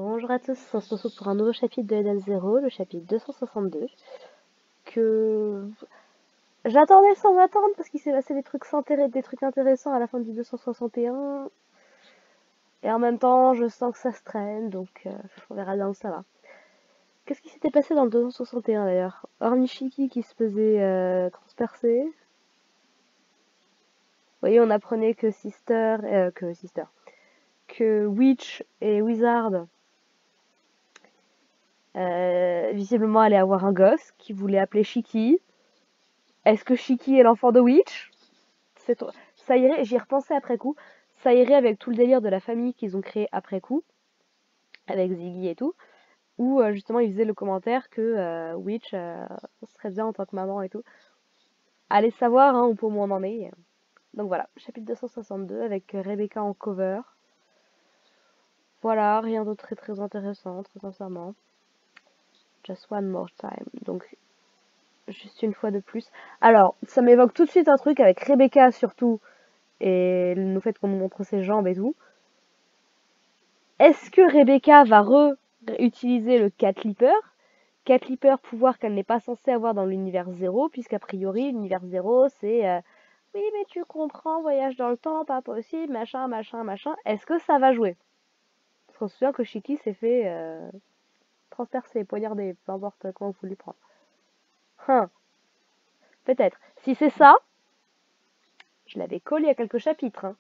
Bonjour à tous, on se retrouve pour un nouveau chapitre de Eden Zero, le chapitre 262, que j'attendais sans attendre parce qu'il s'est passé des trucs intéressants à la fin du 261, et en même temps je sens que ça se traîne, donc on verra bien où ça va. Qu'est-ce qui s'était passé dans le 261 d'ailleurs? Hormis Shiki qui se faisait transpercer. Vous voyez, on apprenait que Witch et Wizard visiblement allait avoir un gosse qui voulait appeler Shiki. Est-ce que Shiki est l'enfant de Witch? Ça irait, j'y ai repensé après coup, ça irait avec tout le délire de la famille qu'ils ont créé après coup, avec Ziggy et tout, où justement ils faisaient le commentaire que Witch serait bien en tant que maman et tout. Allez savoir hein, où pour moi on en est. Donc voilà, chapitre 262 avec Rebecca en cover. Voilà, rien de très très intéressant, très sincèrement. Just one more time. Donc juste une fois de plus. Alors, ça m'évoque tout de suite un truc avec Rebecca surtout, et le fait qu'on nous montre ses jambes et tout. Est-ce que Rebecca va réutiliser le Cat Leaper? Cat Leaper, pouvoir qu'elle n'est pas censée avoir dans l'univers 0, puisqu'a priori, l'univers 0, c'est oui, mais tu comprends, voyage dans le temps, pas possible, machin, machin, machin. Est-ce que ça va jouer? Parce qu'on se souvient que Shiki s'est fait transpercer, poignarder, peu importe comment vous voulez prendre. Peut-être. Si c'est ça, je l'avais collé à quelques chapitres. Hein.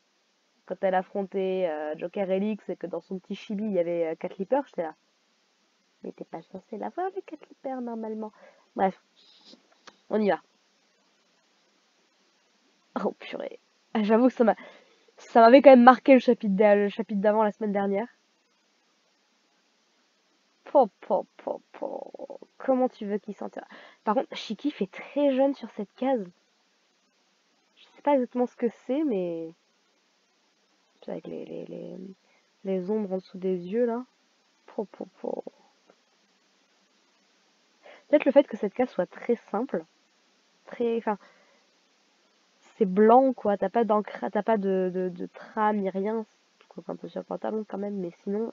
Quand elle affrontait Joker Helix et que dans son petit chibi il y avait Cat Leaper, j'étais là. Mais t'es pas censé l'avoir le Cat Leaper normalement. Bref, on y va. Oh purée. J'avoue que ça m'avait quand même marqué le chapitre d'avant la semaine dernière. Comment tu veux qu'il s'en tire? Par contre, Shiki fait très jeune sur cette case. Je sais pas exactement ce que c'est, mais avec les ombres en dessous des yeux là. Peut-être le fait que cette case soit très simple, enfin, c'est blanc quoi, t'as pas d'encre, t'as pas de trame ni rien, un peu sur le pantalon quand même, mais sinon.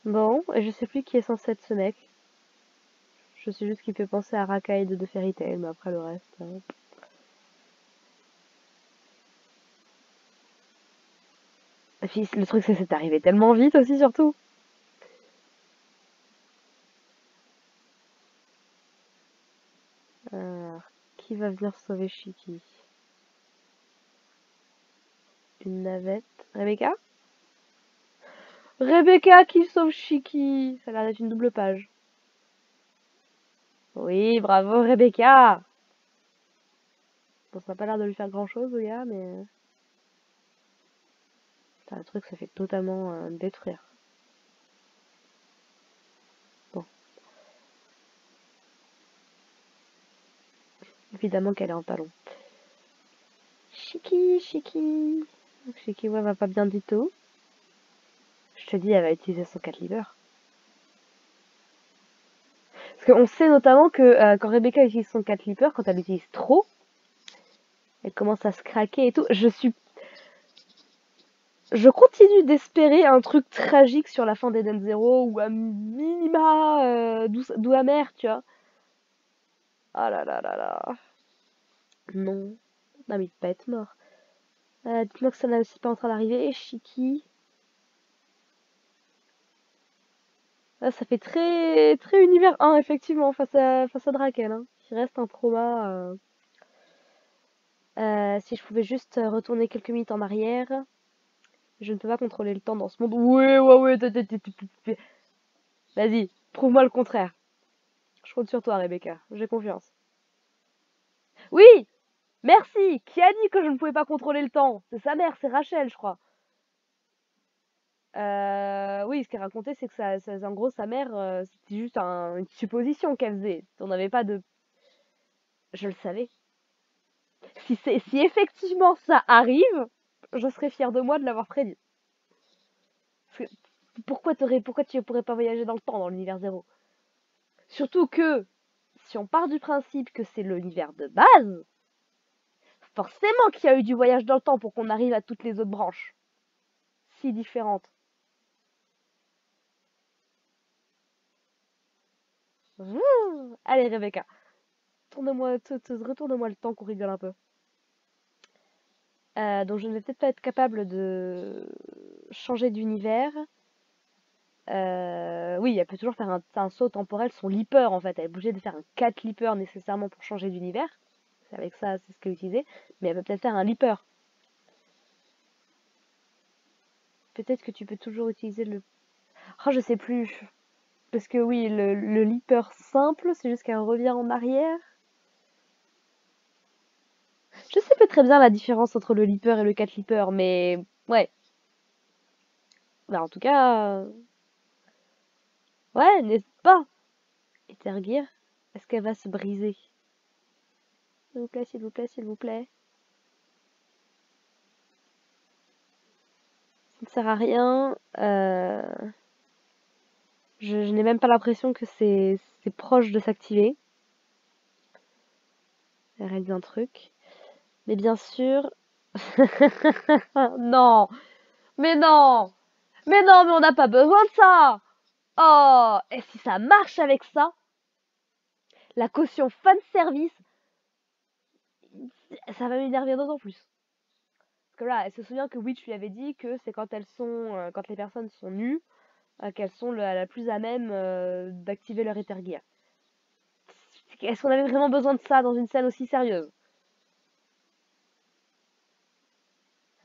Bon, et je sais plus qui est censé être ce mec. Je sais juste qu'il fait penser à Rakaid de Fairy Tail, mais après le reste. Et puis le truc c'est arrivé tellement vite aussi surtout. Alors, qui va venir sauver Shiki? Une navette. Rebecca? Rebecca qui sauve Shiki! Ça a l'air d'être une double page. Oui, bravo Rebecca! Bon, ça n'a pas l'air de lui faire grand chose, le gars, mais. Putain, le truc, ça fait totalement détruire. Bon. Évidemment qu'elle est en talon. Shiki, Shiki. Shiki, ouais, va pas bien du tout. Je te dis, elle va utiliser son cat lever. Parce qu'on sait notamment que quand Rebecca utilise son cat lever, quand elle l'utilise trop, elle commence à se craquer et tout. Je continue d'espérer un truc tragique sur la fin d'Eden Zero ou à minima doux amer, tu vois. Ah là là là là. Non. Non mais il peut pas être mort. Dites-moi que ça n'est pas en train d'arriver. Shiki. Là, ça fait très très univers 1, effectivement, face à Draken. Hein. Il reste un trauma. Si je pouvais juste retourner quelques minutes en arrière. Je ne peux pas contrôler le temps dans ce monde. Ouais. Vas-y, prouve-moi le contraire. Je compte sur toi, Rebecca. J'ai confiance. Oui! Merci! Qui a dit que je ne pouvais pas contrôler le temps? C'est sa mère, c'est Rachel, je crois. Oui, ce qu'elle racontait, c'est que en gros, sa mère, c'était juste une supposition qu'elle faisait. On n'avait pas de. Je le savais. Si effectivement ça arrive, je serais fière de moi de l'avoir prédit. Parce que pourquoi tu pourrais pas voyager dans le temps dans l'univers 0? Surtout que, si on part du principe que c'est l'univers de base, forcément qu'il y a eu du voyage dans le temps pour qu'on arrive à toutes les autres branches. si différentes. Allez, Rebecca, retourne-moi le temps qu'on rigole un peu. Donc je ne vais peut-être pas être capable de changer d'univers. Oui, elle peut toujours faire un saut temporel, son leaper en fait. Elle est obligée de faire un 4 leaper nécessairement pour changer d'univers. C'est avec ça, c'est ce qu'elle utilisait. Mais elle peut peut-être faire un leaper. Peut-être que tu peux toujours utiliser le... Oh, je sais plus. Parce que oui, le leaper simple, c'est juste qu'elle revient en arrière. Je sais pas très bien la différence entre le leaper et le 4 leaper, mais ouais. Bah, en tout cas, ouais, n'est-ce pas? Et Tergir, est-ce qu'elle va se briser? S'il vous plaît, s'il vous plaît, s'il vous plaît. Ça ne sert à rien. Je n'ai même pas l'impression que c'est proche de s'activer. Elle réalise un truc. Mais bien sûr... Non! Mais non! Mais non, mais on n'a pas besoin de ça! Oh! Et si ça marche avec ça, la caution fan service, ça va m'énerver d'autant plus. Parce que là, elle se souvient que Witch lui avait dit que c'est quand quand les personnes sont nues, qu'elles sont la plus à même d'activer leur éther-gear. Est-ce qu'on avait vraiment besoin de ça dans une scène aussi sérieuse?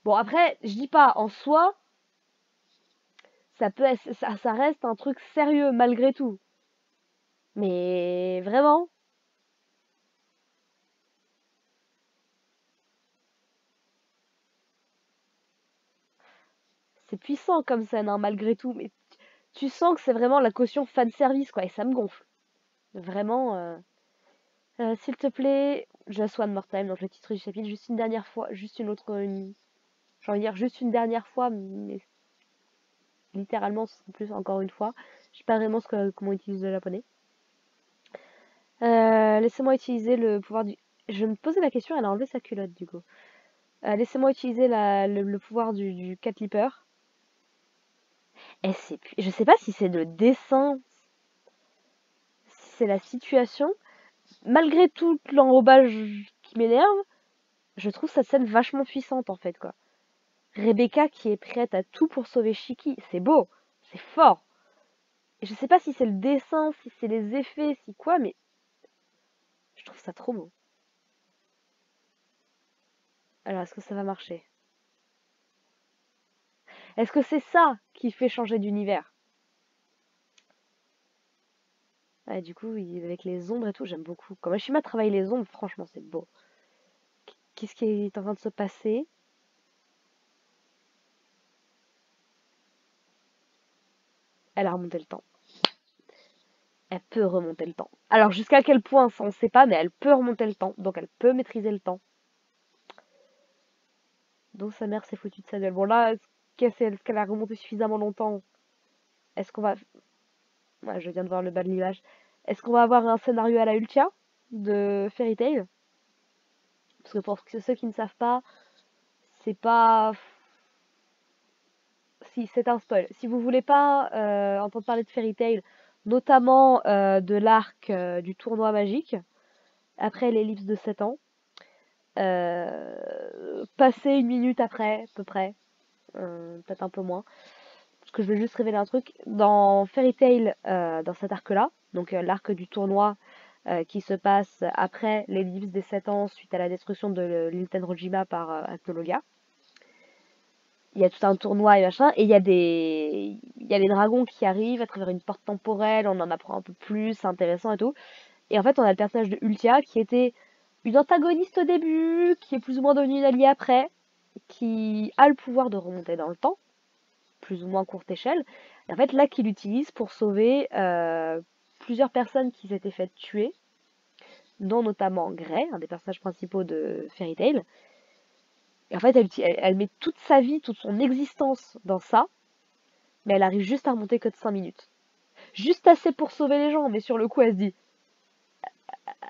Bon, après, je dis pas, en soi, ça reste un truc sérieux malgré tout. Mais vraiment, c'est puissant comme scène, hein, malgré tout. Mais tu sens que c'est vraiment la caution fan service, quoi, et ça me gonfle. Vraiment. S'il te plaît, just one more time, donc le titre du chapitre, juste une dernière fois, juste une autre, j'ai envie de dire juste une dernière fois, mais littéralement, ce serait plus encore une fois. Je sais pas vraiment comment utiliser le japonais. Laissez-moi utiliser le pouvoir du... Je me posais la question, elle a enlevé sa culotte du coup. Laissez-moi utiliser le pouvoir du Cat Leaper. Je sais pas si c'est le dessin, si c'est la situation. Malgré tout l'enrobage qui m'énerve, je trouve cette scène vachement puissante en fait quoi. Rebecca qui est prête à tout pour sauver Shiki, c'est beau, c'est fort. Et je sais pas si c'est le dessin, si c'est les effets, si quoi, mais je trouve ça trop beau. Alors, est-ce que ça va marcher? Est-ce que c'est ça qui fait changer d'univers? Ah, du coup, oui, avec les ombres et tout, j'aime beaucoup. Quand Mashima travaille les ombres, franchement, c'est beau. Qu'est-ce qui est en train de se passer? Elle a remonté le temps. Elle peut remonter le temps. Alors, jusqu'à quel point, ça, on ne sait pas, mais elle peut remonter le temps. Donc, elle peut maîtriser le temps. Donc, sa mère s'est foutue de sa gueule. Bon, là, est-ce qu'elle a remonté suffisamment longtemps? Est-ce qu'on va... Ouais, je viens de voir le bas de l'image. Est-ce qu'on va avoir un scénario à la Ultia de Fairy Tail? Parce que pour ceux qui ne savent pas, c'est pas... Si, c'est un spoil. Si vous voulez pas entendre parler de Fairy Tail, notamment de l'arc du tournoi magique, après l'ellipse de 7 ans, passez une minute après, à peu près, peut-être un peu moins, parce que je vais juste révéler un truc. Dans Fairy Tail, dans cet arc-là, donc l'arc du tournoi qui se passe après l'ellipse des 7 ans suite à la destruction de l'île Tenrojima par Acnologia, il y a tout un tournoi et machin, et il y a les dragons qui arrivent à travers une porte temporelle, on en apprend un peu plus, c'est intéressant et tout. Et en fait, on a le personnage de Ultia qui était une antagoniste au début, qui est plus ou moins devenue une alliée après, qui a le pouvoir de remonter dans le temps, plus ou moins courte échelle. Et en fait, là, qu'il utilise pour sauver plusieurs personnes qui s'étaient faites tuer, dont notamment Grey, un des personnages principaux de Fairy Tail. Et en fait, elle met toute sa vie, toute son existence dans ça, mais elle arrive juste à remonter que de 5 minutes. Juste assez pour sauver les gens, mais sur le coup, elle se dit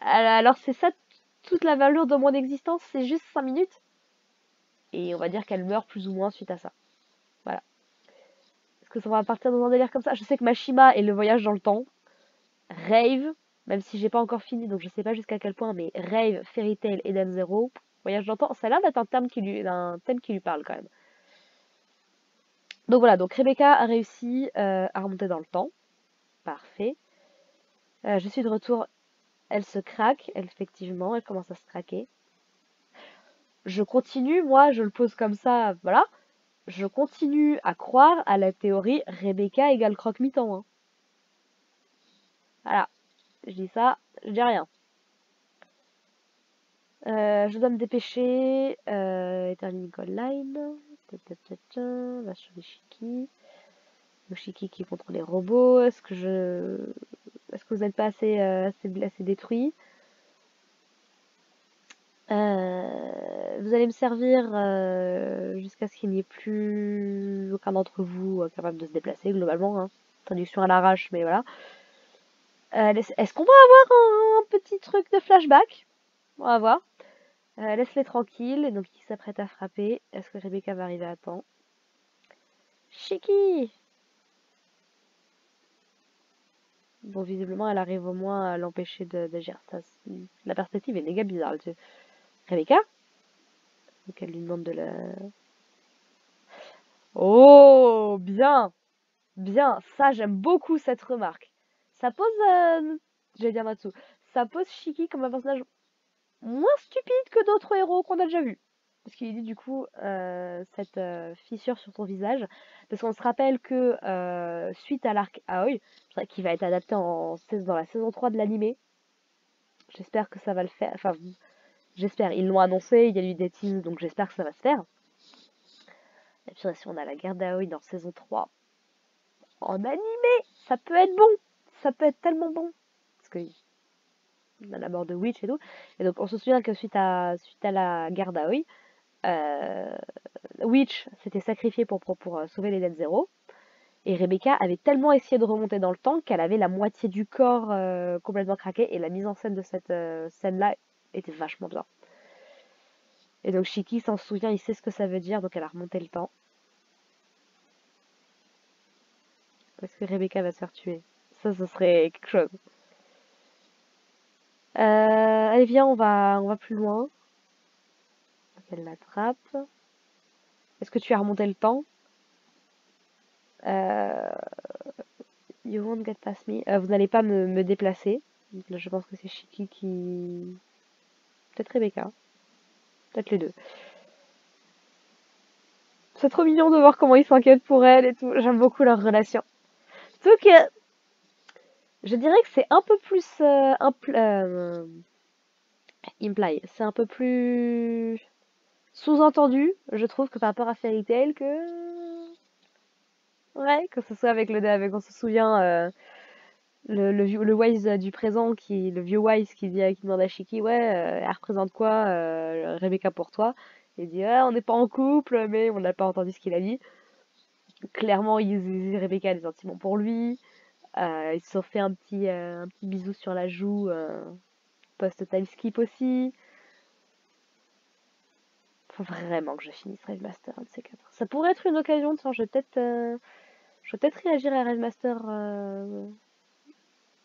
alors c'est ça toute la valeur de mon existence, c'est juste 5 minutes? Et on va dire qu'elle meurt plus ou moins suite à ça. Voilà. que ça va partir dans un délire comme ça. Je sais que Mashima et le voyage dans le temps, Rave, même si j'ai pas encore fini, donc je sais pas jusqu'à quel point, mais Rave, Fairy Tail et Dan Zero, voyage dans le temps, ça a l'air d'être un thème qui lui parle quand même. Donc voilà, donc Rebecca a réussi à remonter dans le temps. Parfait. Je suis de retour. Elle se craque, effectivement, elle commence à se craquer. Je continue, moi, je le pose comme ça, voilà. Je continue à croire à la théorie Rebecca égale croque-miton. Hein. Voilà, je dis ça, je dis rien. Je dois me dépêcher. Eternal Line. Va sur les Shiki. Le Shiki qui contrôle les robots. Est-ce que vous n'êtes pas assez détruit? Vous allez me servir jusqu'à ce qu'il n'y ait plus aucun d'entre vous capable de se déplacer, globalement. Hein. Traduction à l'arrache, mais voilà. Est-ce qu'on va avoir un petit truc de flashback? On va voir. Laisse-les tranquilles. Et donc, il s'apprête à frapper. Est-ce que Rebecca va arriver à temps? Shiki! Bon, visiblement, elle arrive au moins à l'empêcher d'agir. La perspective est méga bizarre là-dessus. Rebecca? Donc, elle lui demande de la... Oh, bien! Bien, ça j'aime beaucoup cette remarque. Ça pose, j'allais dire Natsu, ça pose Shiki comme un personnage moins stupide que d'autres héros qu'on a déjà vus. Parce qu'il dit du coup cette fissure sur son visage. Parce qu'on se rappelle que suite à l'arc Aoi, qui va être adapté dans la saison 3 de l'animé, j'espère que ça va le faire. Enfin, j'espère, ils l'ont annoncé, il y a eu des teases, donc j'espère que ça va se faire. Et puis si on a la guerre d'Aoi dans saison 3, en animé, ça peut être bon. Ça peut être tellement bon. Parce que on a la mort de Witch et tout. Et donc on se souvient que suite à la guerre d'Aoi, Witch s'était sacrifiée pour sauver les Net Zero. Et Rebecca avait tellement essayé de remonter dans le temps qu'elle avait la moitié du corps complètement craqué. Et la mise en scène de cette scène-là était vachement bien. Et donc Shiki s'en souvient, il sait ce que ça veut dire, donc elle a remonté le temps. Est-ce que Rebecca va se faire tuer? Ça, ce serait quelque chose. Allez, viens, on va plus loin. Donc elle l'attrape. Est-ce que tu as remonté le temps? You won't get past me. Vous n'allez pas me déplacer. Donc là, je pense que c'est Shiki qui... Peut-être Rebecca. Peut-être les deux. C'est trop mignon de voir comment ils s'inquiètent pour elle et tout. J'aime beaucoup leur relation. Sauf que... Je dirais que c'est un peu plus... imply. C'est un peu plus... sous-entendu, je trouve, que par rapport à Fairy Tail, que... Ouais, que ce soit avec on se souvient... le Wise du présent, le vieux Wise qui demande à Shiki, ouais, elle représente quoi, Rebecca pour toi? Il dit, ah, on n'est pas en couple, mais on n'a pas entendu ce qu'il a dit. Clairement, Rebecca a des sentiments pour lui. Ils se sont fait un petit bisou sur la joue, post-time skip aussi. Faut vraiment que je finisse Rave Master, un de ces quatre. Ça pourrait être une occasion, tiens, je vais peut-être réagir à Rave Master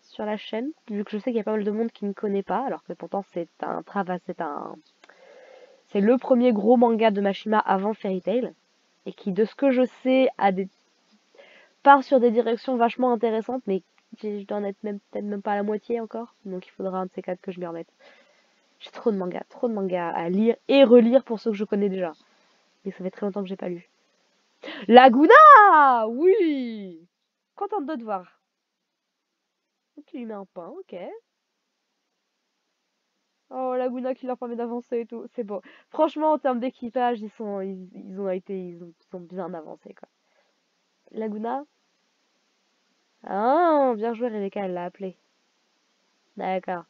sur la chaîne, vu que je sais qu'il y a pas mal de monde qui ne connaît pas, alors que pourtant c'est le premier gros manga de Mashima avant Fairy Tail, et qui, de ce que je sais, part sur des directions vachement intéressantes, mais je dois en être peut-être même pas à la moitié encore, donc il faudra un de ces quatre que je m'y remette. J'ai trop de mangas à lire et relire pour ceux que je connais déjà. Et ça fait très longtemps que j'ai pas lu. Laguna! Oui! Contente de te voir. Tu lui mets un pain, ok. Oh, Laguna qui leur permet d'avancer et tout, c'est beau. Franchement, en termes d'équipage, ils ont bien avancé, quoi. Laguna? Ah, bien joué, Rebecca, elle l'a appelé. D'accord.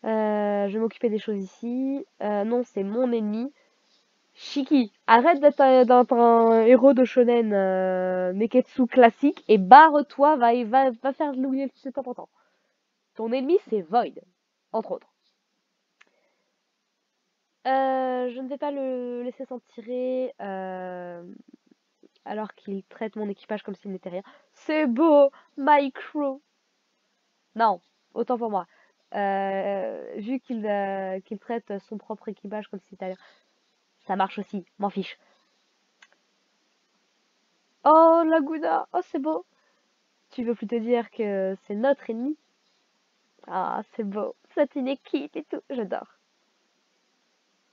Je vais m'occuper des choses ici. Non, c'est mon ennemi. Shiki, arrête d'être un héros de shonen Neketsu classique et barre-toi, va faire l'oublier, c'est important. Ton ennemi, c'est Void, entre autres. Je ne vais pas le laisser s'en tirer. alors qu'il traite mon équipage comme s'il n'était rien. C'est beau, my crew. Non, autant pour moi. Vu qu'il traite son propre équipage comme si c'était rien, ça marche aussi, m'en fiche. Oh, Laguna, oh c'est beau. Tu veux plus te dire que c'est notre ennemi? Ah, c'est beau. C'est une équipe et tout, j'adore.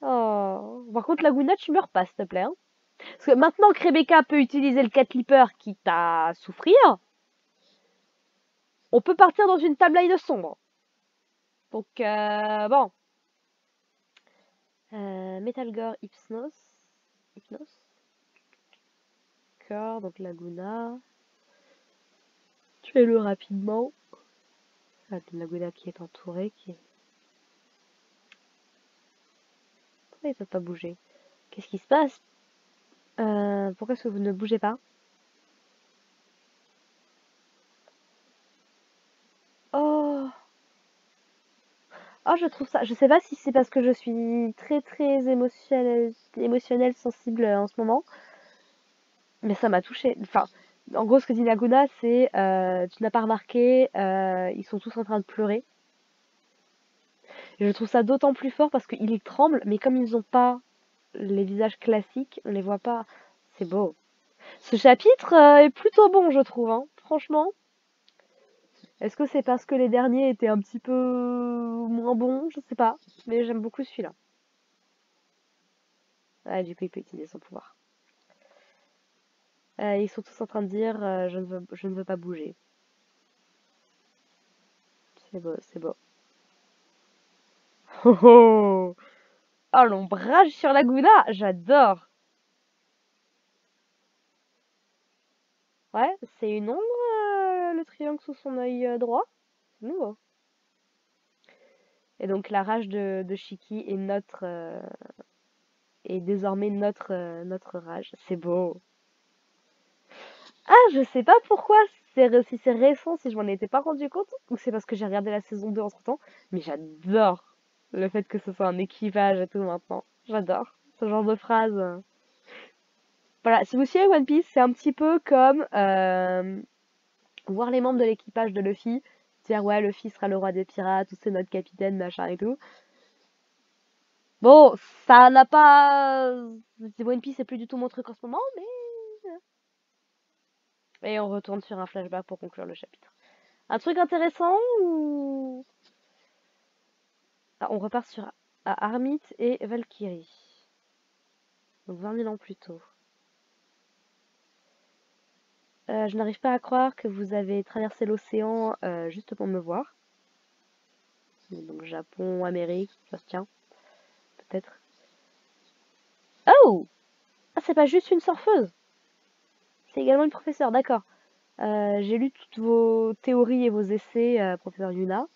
Oh. Par contre, Laguna, tu meurs pas, s'il te plaît, hein. Parce que maintenant que Rebecca peut utiliser le Cat Clipper quitte à souffrir, on peut partir dans une timeline sombre. Donc, bon. Metal Gore, Hypnos. Cœur, donc Laguna. Tuez-le rapidement. Ah, Laguna qui est entouré, pourquoi il peut pas bouger? Qu'est-ce qui se passe? Pourquoi est-ce que vous ne bougez pas? Oh! Oh, je trouve ça. Je sais pas si c'est parce que je suis très très émotionnelle, sensible en ce moment, mais ça m'a touchée. Enfin, en gros, ce que dit Laguna, c'est tu n'as pas remarqué, ils sont tous en train de pleurer. Et je trouve ça d'autant plus fort parce qu'ils tremblent, mais comme ils n'ont pas les visages classiques, on les voit pas. C'est beau. Ce chapitre est plutôt bon, je trouve, hein. Franchement. Est-ce que c'est parce que les derniers étaient un petit peu moins bons? Je sais pas. Mais j'aime beaucoup celui-là. Ah, du coup, il peut utiliser son pouvoir. Ils sont tous en train de dire je ne veux pas bouger. C'est beau, c'est beau. Oh oh! Oh, l'ombrage sur Laguna! J'adore! Ouais, c'est une ombre, le triangle sous son œil droit? C'est nouveau. Et donc la rage de Shiki est désormais notre rage. C'est beau. Ah, je sais pas pourquoi, si c'est récent, si je m'en étais pas rendu compte, ou c'est parce que j'ai regardé la saison 2 entre temps, mais j'adore le fait que ce soit un équipage et tout maintenant. J'adore ce genre de phrase. Voilà, si vous suivez One Piece, c'est un petit peu comme voir les membres de l'équipage de Luffy dire ouais, Luffy sera le roi des pirates, ou c'est notre capitaine, machin et tout. Bon, ça n'a pas. One Piece c'est plus du tout mon truc en ce moment, mais. Et on retourne sur un flashback pour conclure le chapitre. Un truc intéressant ou. Ah, on repart sur Armit et Valkyrie. Donc 20 000 ans plus tôt. Je n'arrive pas à croire que vous avez traversé l'océan juste pour me voir. Donc Japon, Amérique, ça se tient, peut-être. Oh! Ah, c'est pas juste une surfeuse. C'est également une professeure, d'accord. J'ai lu toutes vos théories et vos essais, professeur Yuna.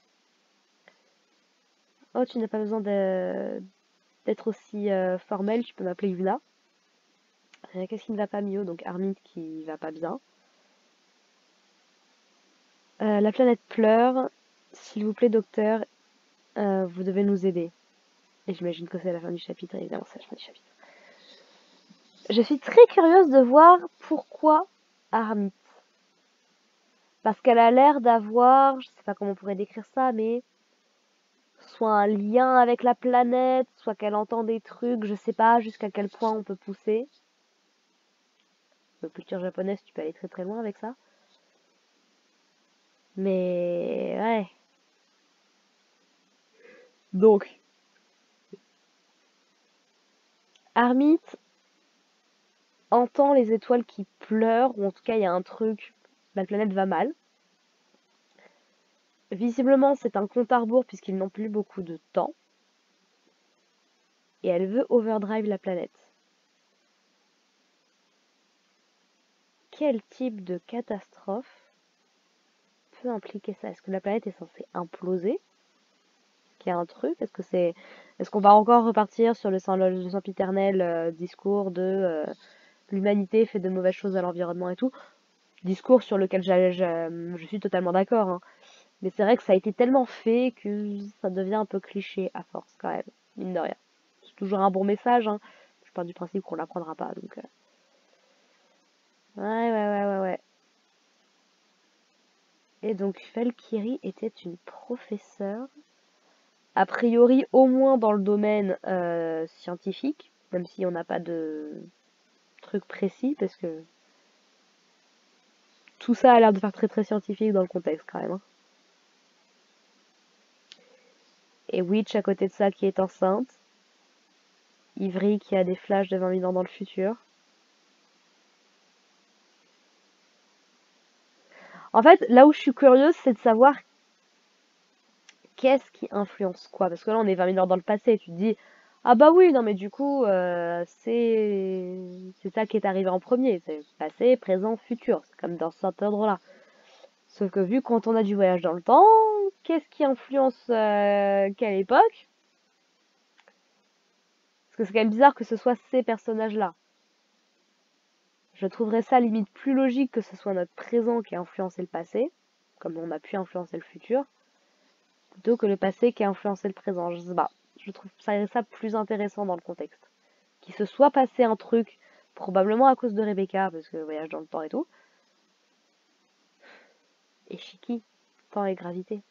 Oh, tu n'as pas besoin d'être aussi formel, tu peux m'appeler Yuna. Qu'est-ce qui ne va pas, Mio? Donc Armin qui va pas bien. La planète pleure. S'il vous plaît, docteur, vous devez nous aider. Et j'imagine que c'est la fin du chapitre, évidemment, c'est la fin du chapitre. Je suis très curieuse de voir pourquoi Armit. Parce qu'elle a l'air d'avoir, je sais pas comment on pourrait décrire ça, mais soit un lien avec la planète, soit qu'elle entend des trucs, je sais pas jusqu'à quel point on peut pousser. La culture japonaise, tu peux aller très très loin avec ça. Mais ouais. Donc, Armit entend les étoiles qui pleurent, ou en tout cas il y a un truc, la planète va mal. Visiblement c'est un compte à rebours puisqu'ils n'ont plus beaucoup de temps. Et elle veut overdrive la planète. Quel type de catastrophe peut impliquer ça? Est-ce que la planète est censée imploser? Qu'il y a un truc? Est-ce qu'on va encore repartir sur le sempiternel discours de l'humanité fait de mauvaises choses à l'environnement et tout? Discours sur lequel je suis totalement d'accord, hein. Mais c'est vrai que ça a été tellement fait que ça devient un peu cliché à force quand même, mine de rien. C'est toujours un bon message, hein. Je pars du principe qu'on l'apprendra pas, donc. Ouais. Et donc Valkyrie était une professeure, a priori au moins dans le domaine scientifique, même si on n'a pas de truc précis, parce que tout ça a l'air de faire très très scientifique dans le contexte quand même, hein. Et Witch à côté de ça qui est enceinte. Ivry qui a des flashs de 20 000 ans dans le futur. En fait, là où je suis curieuse, c'est de savoir qu'est-ce qui influence quoi. Parce que là, on est 20 000 ans dans le passé. Tu te dis, ah bah oui, non mais du coup, c'est ça qui est arrivé en premier. C'est passé, présent, futur. C'est comme dans cet ordre-là. Sauf que vu quand on a du voyage dans le temps, qu'est-ce qui influence quelle époque? Parce que c'est quand même bizarre que ce soit ces personnages-là. Je trouverais ça limite plus logique que ce soit notre présent qui a influencé le passé, comme on a pu influencer le futur, plutôt que le passé qui a influencé le présent. Je sais pas. Je trouve ça plus intéressant dans le contexte. Qu'il se soit passé un truc, probablement à cause de Rebecca, parce que voyage dans le temps et tout, et Shiki, temps et gravité.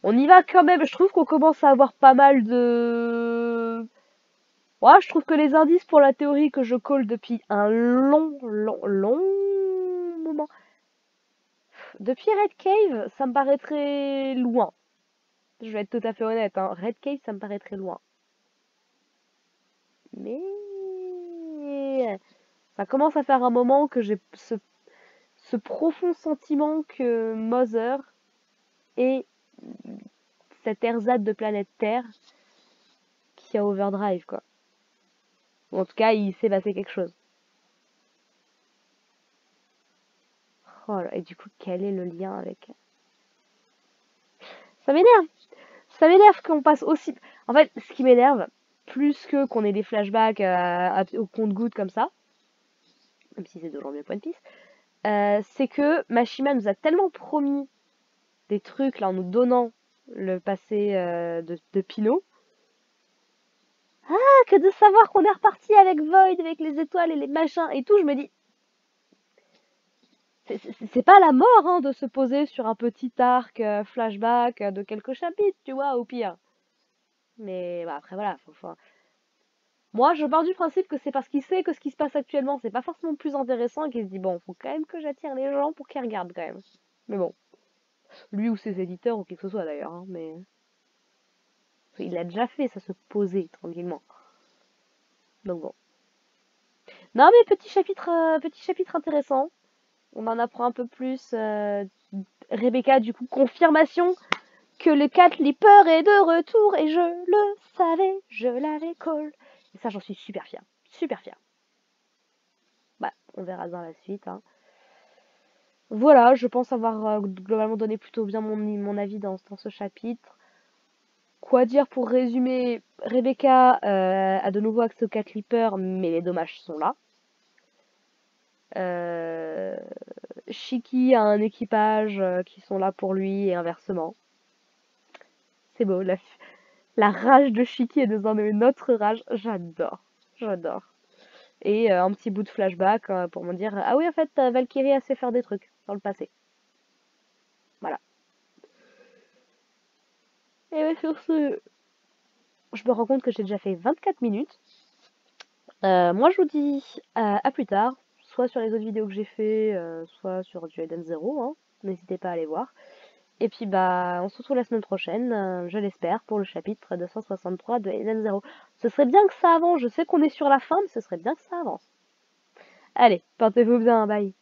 On y va quand même, je trouve qu'on commence à avoir pas mal de... Ouais, je trouve que les indices pour la théorie que je colle depuis un long moment. Depuis Red Cave, ça me paraît très loin. Je vais être tout à fait honnête, hein. Red Cave, ça me paraît très loin. Mais ça commence à faire un moment que j'ai ce profond sentiment que Mother est cet ersatz de planète Terre qui a Overdrive, quoi. Ou en tout cas, il s'est passé quelque chose. Oh là, et du coup, quel est le lien avec... Ça m'énerve. Ça m'énerve qu'on passe aussi... En fait, ce qui m'énerve, plus que qu'on ait des flashbacks au compte-gouttes comme ça, même si c'est toujours mieux One Piece, c'est que Mashima nous a tellement promis des trucs là en nous donnant le passé de Pino, que de savoir qu'on est reparti avec Void, avec les étoiles et les machins et tout, je me dis, c'est pas la mort hein, de se poser sur un petit arc flashback de quelques chapitres, tu vois, au pire. Mais bah, après voilà, moi je pars du principe que c'est parce qu'il sait que ce qui se passe actuellement c'est pas forcément plus intéressant et qu'il se dit bon, faut quand même que j'attire les gens pour qu'ils regardent quand même. Mais bon, lui ou ses éditeurs ou qui que ce soit d'ailleurs, hein, mais il l'a déjà fait, ça se posait tranquillement. Donc bon. Non mais petit chapitre intéressant. On en apprend un peu plus. Rebecca, du coup, confirmation que le Cat Leaper est de retour et je le savais, je l'avais call. Et ça, j'en suis super fière. Super fière. Bah, on verra dans la suite, hein. Voilà, je pense avoir globalement donné plutôt bien mon avis dans ce chapitre. Quoi dire pour résumer? Rebecca a de nouveau accès au Cat Leaper, mais les dommages sont là. Shiki a un équipage qui sont là pour lui et inversement. C'est beau, la rage de Shiki est désormais une autre rage. J'adore, j'adore. Et un petit bout de flashback pour me dire ah oui en fait Valkyrie a su faire des trucs dans le passé. Voilà. Et ouais, sur ce, je me rends compte que j'ai déjà fait 24 minutes. Moi je vous dis à plus tard, soit sur les autres vidéos que j'ai fait, soit sur du Eden Zero, hein. N'hésitez pas à aller voir. Et puis bah on se retrouve la semaine prochaine, je l'espère, pour le chapitre 263 de Eden Zero. Ce serait bien que ça avance, je sais qu'on est sur la fin, mais ce serait bien que ça avance. Allez, portez-vous bien, bye.